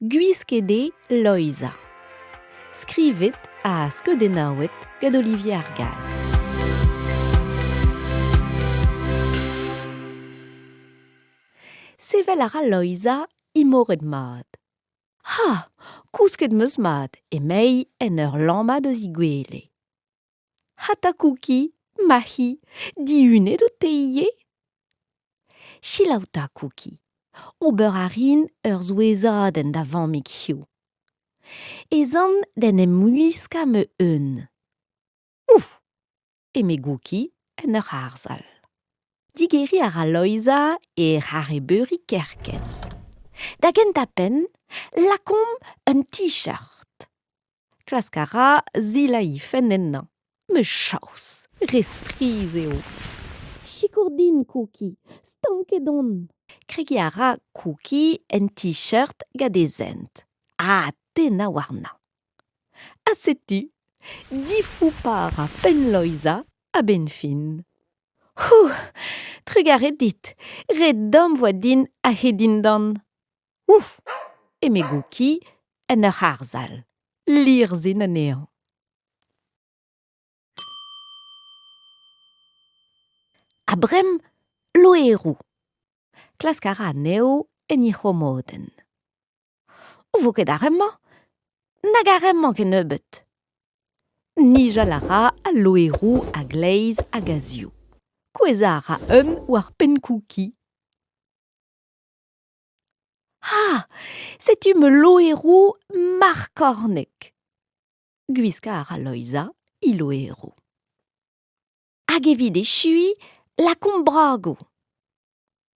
Gwisket Loisa. Skrivet a skeudennaouet gant Olivier Argal. Sevel a ra Loisa imoret mat. Ha, kousket meus mat emei en ur lammad eus igwele. Hata Cookie, mahi, dihunet o teie? Chilauta Cookie, ober a rin ur zouezadenn da vammig hiv. Ezan den muiska me eun. Ouf! Eme Cookie en ur harzal. Digeri a ra Loisa e c'hare beuri kerken. Da gent a pen, lakomp un t-shirt. Klask a ra zilaï fenennan. Me chaus, restriz eo. Chikourdin, Cookie, stanket on. Kregi a ra Cookie en t-shirt gadezent. Tenna warna. A setu, difou-par a pen Loisa a ben fin. Trug a ret dit, ret dom voa din a hedin dan. Ouf! Eme Cookie en ur harzal. Lirzin anezhañ. A brem loerou. Klask a ra anezho en I c'homodenn. O vo ket a remmañ? Nag a remmañ ken nebeut. Nijal a ra a loerou a gleiz a gazioù. Kweza a ra war pen Cookie. Ah, setu me loerou markornek. Gwiska a ra Loisa I loerou. Hag evit echui lakomp brago.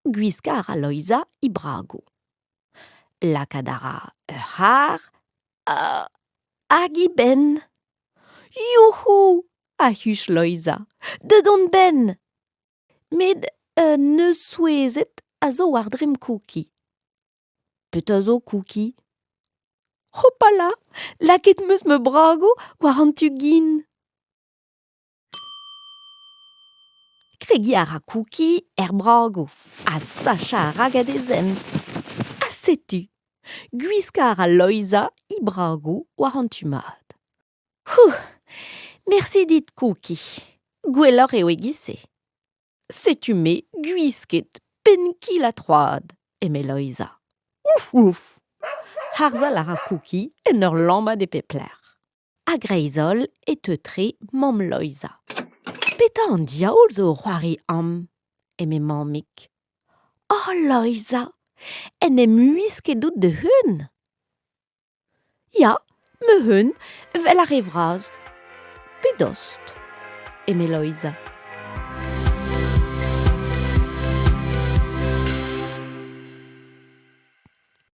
Gwiska a ra Loisa I brago. Lakad a ra ur c'har hag I ben. Youhou, a huch Loisa, dedon ben. Met neus souezet a zo war drem Cookie. Petra zo Cookie? Hopala, laket meus me brago war an tugin. Kregi a ra Cookie brago, a sacha a ra gadezent. A setu, gwiska a ra Loisa I brago war an tumad. Merci dit Cookie. Gwelloc'h eo e-giz-se. Setu me gwisket penkil a troad, eme Loisa. Ouf, ouf! Harzal a ra Cookie en ur lammad e pepler. A greizol e teutre mamm Loisa. Petra an diaoul zo c'hoari am, eme mammig. Oh Loisa, en muisket out de heun. Ya, me heun, vel a revraz. Pedost, eme Loisa.